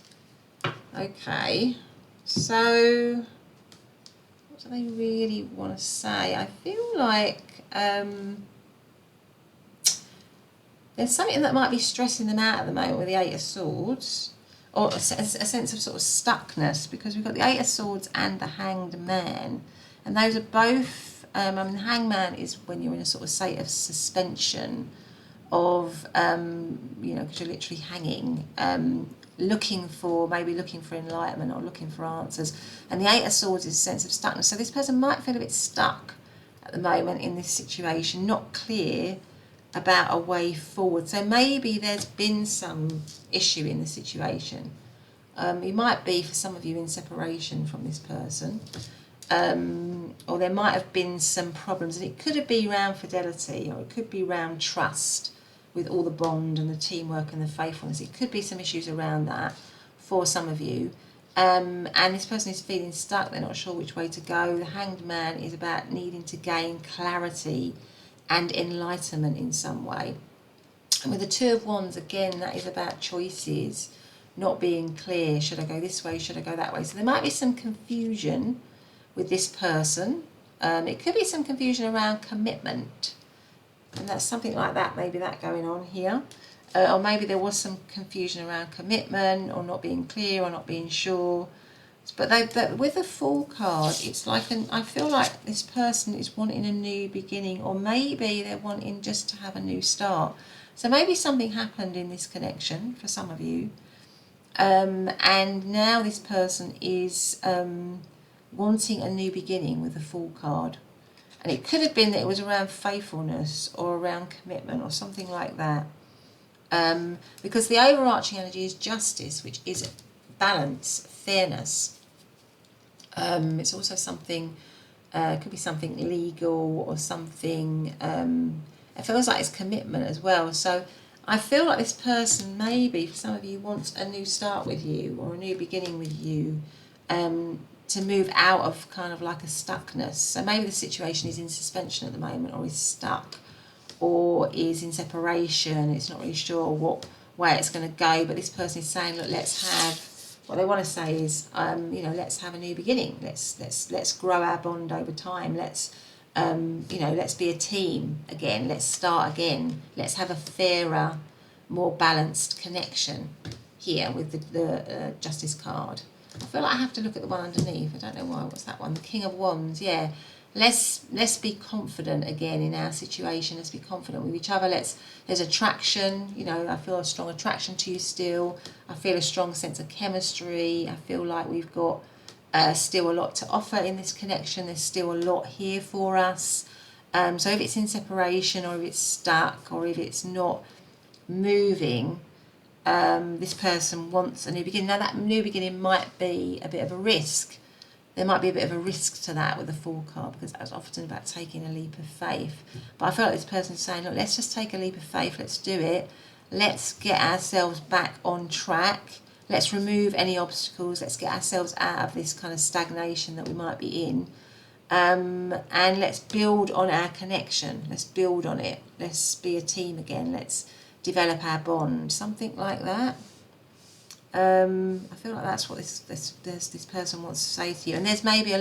Okay, so what do they really want to say? I feel like there's something that might be stressing them out at the moment with the 8 of Swords, or a sense of sort of stuckness, because we've got the 8 of Swords and the Hanged Man, and those are both, I mean, the Hanged Man is when you're in a sort of state of suspension, of you know, because you're literally hanging, looking for enlightenment or looking for answers. And the 8 of Swords is a sense of stuckness. So this person might feel a bit stuck at the moment in this situation, not clear about a way forward. So maybe there's been some issue in the situation. You might be, for some of you, in separation from this person, or there might have been some problems, and it could be around fidelity, or it could be around trust. with all the bond and the teamwork and the faithfulness. It could be some issues around that for some of you. And this person is feeling stuck, they're not sure which way to go. The Hanged Man is about needing to gain clarity and enlightenment in some way. And with the Two of Wands, again, that is about choices, not being clear. Should I go this way? Should I go that way? So there might be some confusion with this person. It could be some confusion around commitment. And that's something like that, maybe that going on here. Or maybe there was some confusion around commitment or not being clear or not being sure. But with the Fool card, it's like I feel like this person is wanting a new beginning, or maybe they're wanting just to have a new start. So maybe something happened in this connection for some of you. And now this person is wanting a new beginning with the Fool card. And it could have been that it was around faithfulness or around commitment or something like that. Because the overarching energy is justice, which is balance, fairness. It's also something, it could be something legal or something, it feels like it's commitment as well. So I feel like this person, maybe for some of you, wants a new start with you or a new beginning with you, to move out of kind of like a stuckness. So maybe the situation is in suspension at the moment, or is stuck, or is in separation. It's not really sure what way it's going to go, but this person is saying, look, let's have, what they want to say is, you know, let's have a new beginning. Let's grow our bond over time. Let's, you know, let's be a team again. Let's start again. Let's have a fairer, more balanced connection here with the Justice card. I feel like I have to look at the one underneath. I don't know why. What's that one? The King of Wands. Yeah. Let's be confident again in our situation. Let's be confident with each other. There's attraction. You know, I feel a strong attraction to you still. I feel a strong sense of chemistry. I feel like we've got still a lot to offer in this connection. There's still a lot here for us. So if it's in separation, or if it's stuck, or if it's not moving, this person wants a new beginning. Now that new beginning might be a bit of a risk. There might be a bit of a risk to that with the Fool card, because that's often about taking a leap of faith. But I feel like this person is saying, look, let's just take a leap of faith. Let's do it. Let's get ourselves back on track. Let's remove any obstacles. Let's get ourselves out of this kind of stagnation that we might be in. And let's build on our connection. Let's build on it. Let's be a team again. Let's develop our bond. Something like that. I feel like that's what this person wants to say to you. And there's maybe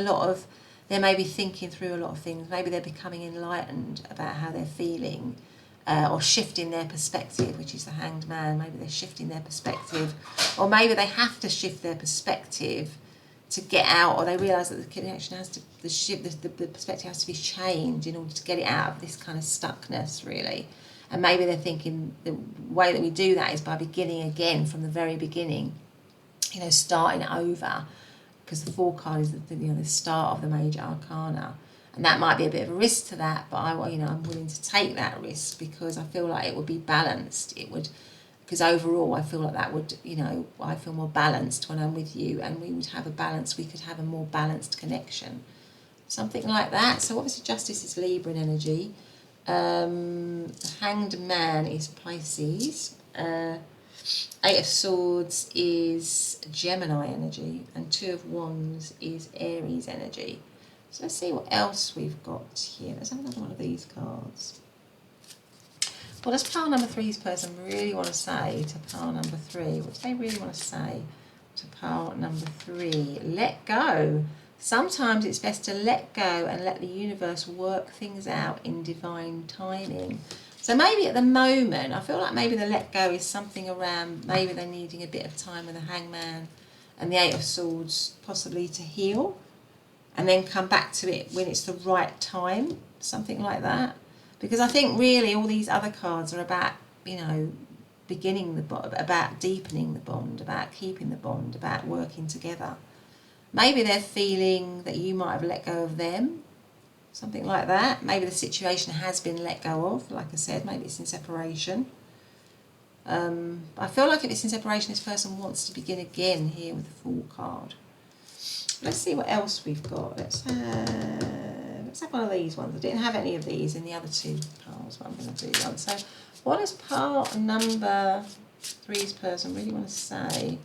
they may be thinking through a lot of things. Maybe they're becoming enlightened about how they're feeling, or shifting their perspective, which is the Hanged Man. Maybe they're shifting their perspective, or maybe they have to shift their perspective to get out, or they realise that the connection has to, the perspective has to be changed in order to get it out of this kind of stuckness, really. And maybe they're thinking the way that we do that is by beginning again from the very beginning, you know, starting over, because the Fool card is the start of the major arcana, and that might be a bit of a risk to that. But I'm willing to take that risk because I feel like it would be balanced. It would, because overall I feel like that would, I feel more balanced when I'm with you, and we would have a balance. We could have a more balanced connection, something like that. So obviously Justice is Libra energy. The Hanged Man is Pisces, Eight of Swords is Gemini energy, and Two of Wands is Aries energy. So let's see what else we've got here. Let's have another one of these cards. What does pile number three's person really want to say to pile number three? What do they really want to say to pile number three? Let go. Sometimes it's best to let go and let the universe work things out in divine timing. So maybe at the moment, I feel like maybe the let go is something around, maybe they're needing a bit of time with the Hangman and the Eight of Swords, possibly to heal, and then come back to it when it's the right time, something like that. Because I think really all these other cards are about, beginning the bond, about deepening the bond, about keeping the bond, about working together. Maybe they're feeling that you might have let go of them, something like that. Maybe the situation has been let go of, like I said, maybe it's in separation. I feel like if it's in separation, this person wants to begin again here with the Fool card. Let's see what else we've got. Let's have let's have one of these ones. I didn't have any of these in the other two piles, but I'm going to do one. So what does pile number 3's person really want to say?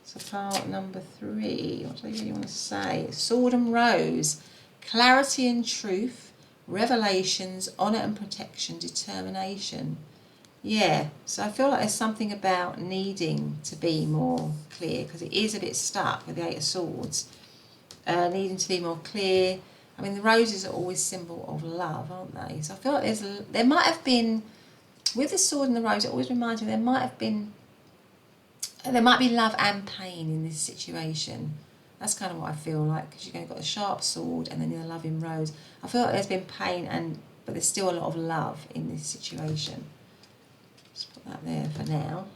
So pile number 3, what do they really want to say? Sword and Rose, clarity and truth, revelations, honour and protection, determination. Yeah, so I feel like there's something about needing to be more clear, because it is a bit stuck with the 8 of Swords. Needing to be more clear. I mean, the roses are always symbol of love, aren't they? So I feel like there might have been, with the sword and the rose, it always reminds me there might be love and pain in this situation. That's kind of what I feel like, because you've got a sharp sword and then the loving rose. I feel like there's been pain, but there's still a lot of love in this situation. Just put that there for now.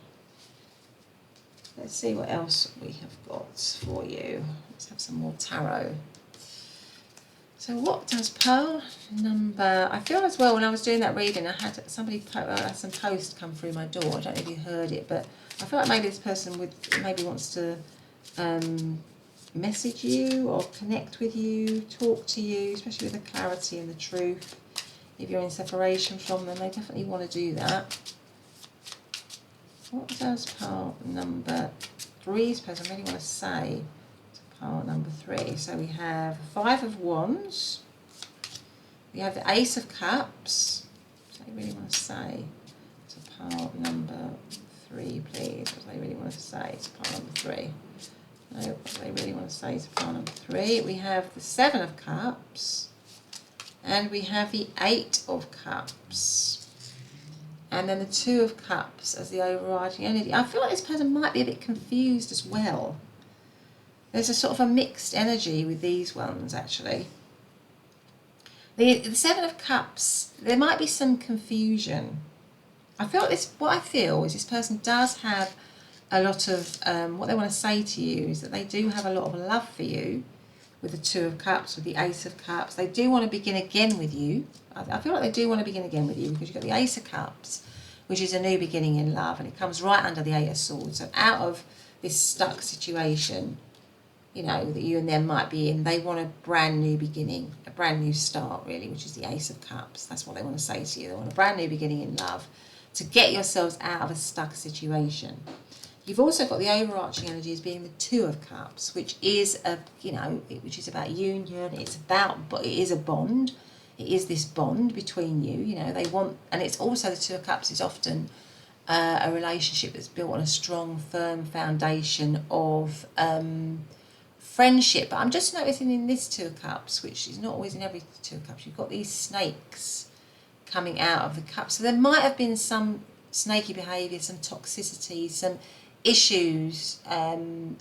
Let's see what else we have got for you. Let's have some more tarot. So what does pile number... I feel as well, when I was doing that reading, I had some post come through my door. I don't know if you heard it, but I feel like maybe this person maybe wants to message you or connect with you, talk to you, especially with the clarity and the truth. If you're in separation from them, they definitely want to do that. What does pile number 3's person really want to say to pile number 3? So we have 5 of Wands. We have the Ace of Cups. What do they really want to say to pile number 3, please? What do they really want to say to pile number 3? No, what do they really want to say to pile number 3? We have the 7 of Cups. And we have the 8 of Cups. And then the 2 of Cups as the overriding energy. I feel like this person might be a bit confused as well. There's a sort of a mixed energy with these ones, actually. The 7 of Cups, there might be some confusion. I feel like what I feel is this person does have a lot of, what they want to say to you is that they do have a lot of love for you with the 2 of Cups, with the Ace of Cups. They do want to begin again with you. I feel like they do want to begin again with you, because you've got the Ace of Cups, which is a new beginning in love, and it comes right under the 8 of Swords. So out of this stuck situation, you know, that you and them might be in, they want a brand new beginning, a brand new start, really, which is the Ace of Cups. That's what they want to say to you. They want a brand new beginning in love to get yourselves out of a stuck situation. You've also got the overarching energy as being the 2 of Cups, which is which is about union. But it is a bond. It is this bond between you. You know, they want, and it's also the 2 of Cups is often a relationship that's built on a strong, firm foundation of friendship. But I'm just noticing in this 2 of Cups, which is not always in every 2 of Cups, you've got these snakes coming out of the cup. So there might have been some snaky behaviour, some toxicity, some issues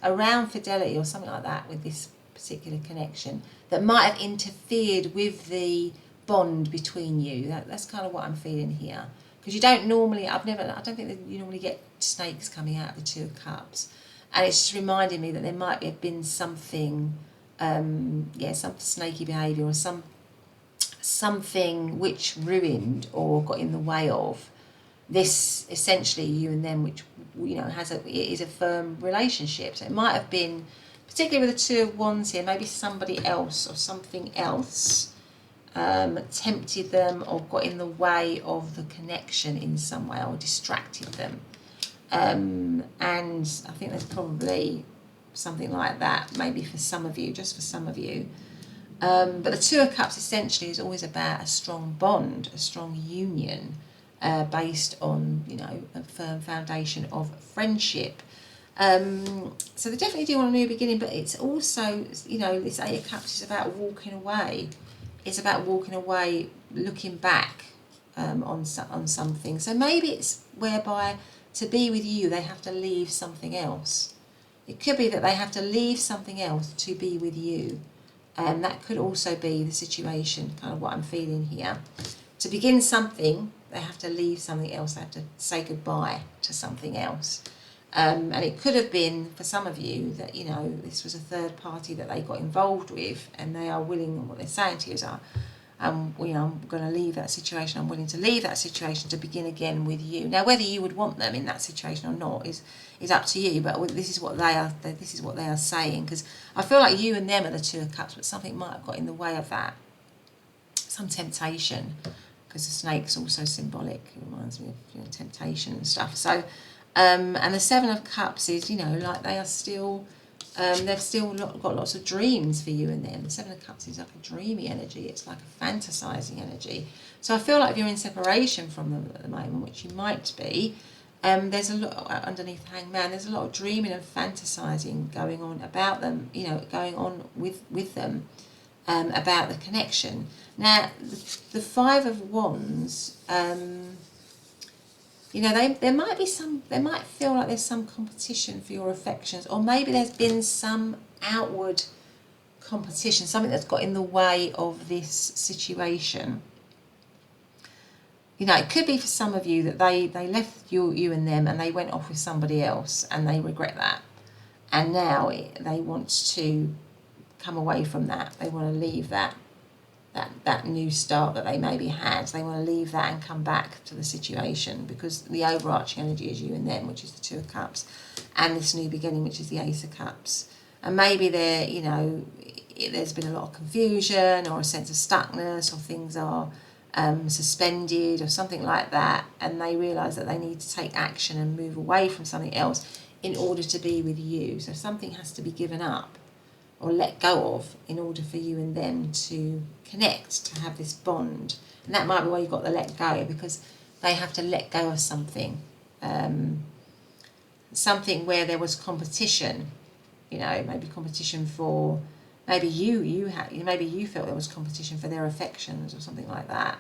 around fidelity or something like that with this particular connection that might have interfered with the bond between you. That's kind of what I'm feeling here, because you don't normally, I don't think that you normally get snakes coming out of the 2 of Cups, and it's just reminding me that there might have been something some snaky behaviour or something which ruined or got in the way of this, essentially, you and them, which, you know, is a firm relationship. So it might have been, particularly with the 2 of Wands here, maybe somebody else or something else tempted them or got in the way of the connection in some way or distracted them. And I think there's probably something like that, maybe for some of you, just for some of you. But the 2 of Cups essentially is always about a strong bond, a strong union, based on, you know, a firm foundation of friendship. So they definitely do want a new beginning, but it's also, you know, this 8 of Cups is about walking away. It's about walking away, looking back on something. So maybe it's whereby to be with you, they have to leave something else. It could be that they have to leave something else to be with you. That could also be the situation, kind of what I'm feeling here. To begin something, they have to leave something else. They have to say goodbye to something else. And it could have been, for some of you, that, you know, this was a third party that they got involved with, and they are willing, what they're saying to you is, I'm going to leave that situation. I'm willing to leave that situation to begin again with you. Now, whether you would want them in that situation or not is up to you. But this is what they are. This is what they are saying, because I feel like you and them are the 2 of Cups, but something might have got in the way of that. some temptation, because the snake's also symbolic. It reminds me of, you know, temptation and stuff. So, and the Seven of Cups is, you know, like they are still, they've still got lots of dreams for you and them. The Seven of Cups is like a dreamy energy. It's like a fantasizing energy. So I feel like if you're in separation from them at the moment, which you might be, there's a lot underneath the Hangman. There's a lot of dreaming and fantasizing going on about them. You know, going on with them. About the connection. Now, the Five of Wands, you know, they might feel like there's some competition for your affections, or maybe there's been some outward competition, something that's got in the way of this situation. You know, it could be for some of you that they left you and them and they went off with somebody else and they regret that. And now they want to come away from that. They want to leave that new start that they maybe had. They want to leave that and come back to the situation, because the overarching energy is you and them, which is the Two of Cups, and this new beginning, which is the Ace of Cups. And maybe there, you know, there's been a lot of confusion or a sense of stuckness, or things are suspended or something like that, and they realise that they need to take action and move away from something else in order to be with you. So something has to be given up or let go of in order for you and them to connect, to have this bond. And that might be why you've got the let go, because they have to let go of something. Something where there was competition, you know, maybe competition for, maybe maybe you felt there was competition for their affections or something like that.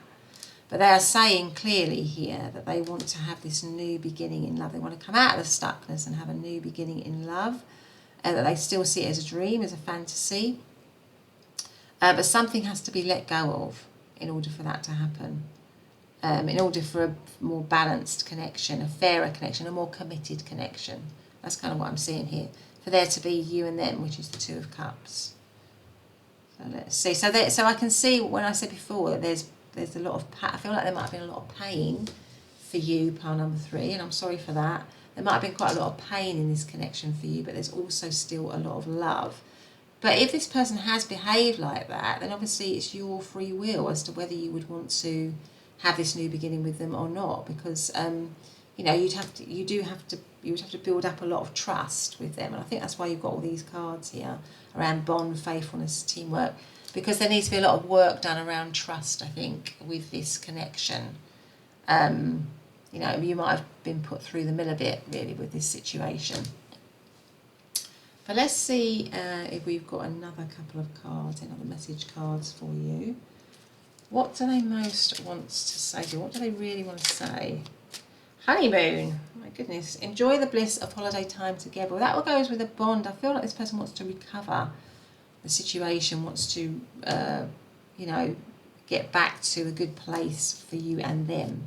But they are saying clearly here that they want to have this new beginning in love. They want to come out of the stuckness and have a new beginning in love. That they still see it as a dream, as a fantasy. But something has to be let go of in order for that to happen. In order for a more balanced connection, a fairer connection, a more committed connection. That's kind of what I'm seeing here. For there to be you and them, which is the Two of Cups. So let's see. So I can see, when I said before, that there's a lot of, I feel like there might have been a lot of pain for you, pile number 3, and I'm sorry for that. There might have been quite a lot of pain in this connection for you, but there's also still a lot of love. But if this person has behaved like that, then obviously it's your free will as to whether you would want to have this new beginning with them or not, because you know, you would have to build up a lot of trust with them, and I think that's why you've got all these cards here around bond, faithfulness, teamwork, because there needs to be a lot of work done around trust, I think, with this connection. You know, you might have been put through the mill a bit, really, with this situation. But let's see if we've got another couple of cards, another message cards for you. What do they most want to say to you? What do they really want to say? Honeymoon. My goodness. Enjoy the bliss of holiday time together. Well, that goes with a bond. I feel like this person wants to recover the situation, wants to, you know, get back to a good place for you and them.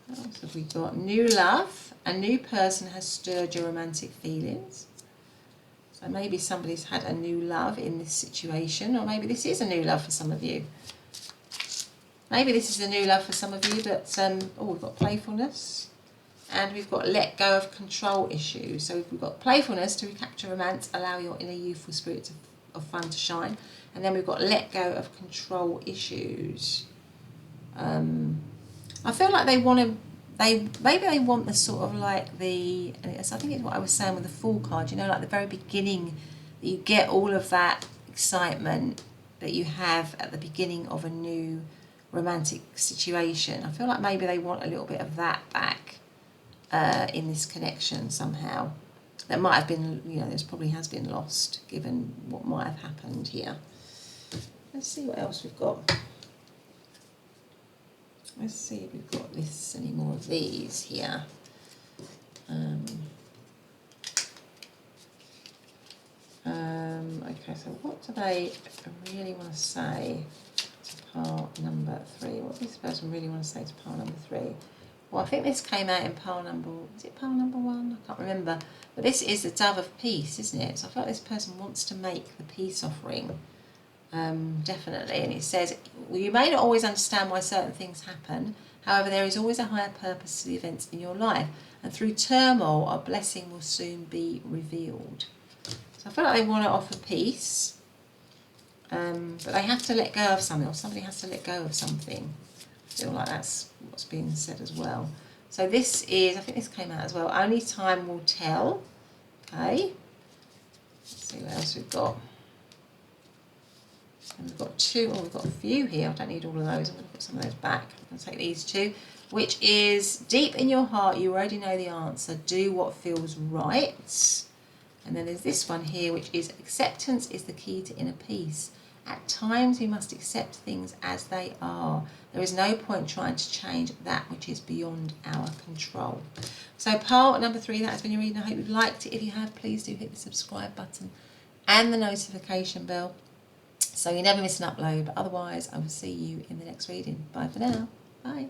What else have we got? New love. A new person has stirred your romantic feelings. So maybe somebody's had a new love in this situation, or maybe this is a new love for some of you. Maybe this is a new love for some of you, but we've got playfulness, and we've got let go of control issues. So we've got playfulness to recapture romance, allow your inner youthful spirit of fun to shine, and then we've got let go of control issues. I feel like they want the sort of like the, I think it's what I was saying with the Fool card, you know, like the very beginning, that you get all of that excitement that you have at the beginning of a new romantic situation. I feel like maybe they want a little bit of that back in this connection somehow. That might have been, you know, this probably has been lost given what might have happened here. Let's see what else we've got. Let's see if we've got any more of these here. Okay, so what do they really want to say to pile number 3? What does this person really want to say to pile number 3? Well, I think this came out in pile number, is it pile number 1? I can't remember. But this is the Dove of Peace, isn't it? So I feel like this person wants to make the peace offering. Definitely. And it says, well, you may not always understand why certain things happen. However, there is always a higher purpose to the events in your life. And through turmoil, a blessing will soon be revealed. So I feel like they want to offer peace. But they have to let go of something, or somebody has to let go of something. I feel like that's what's being said as well. So this is, I think this came out as well, only time will tell. Okay, let's see what else we've got. And we've got two, we've got a few here. I don't need all of those. I'm going to put some of those back. I'm going to take these two, which is deep in your heart, you already know the answer. Do what feels right. And then there's this one here, which is acceptance is the key to inner peace. At times we must accept things as they are. There is no point trying to change that which is beyond our control. So pile number 3, that has been your reading. I hope you've liked it. If you have, please do hit the subscribe button and the notification bell so you never miss an upload. But otherwise, I will see you in the next reading. Bye for now. Bye.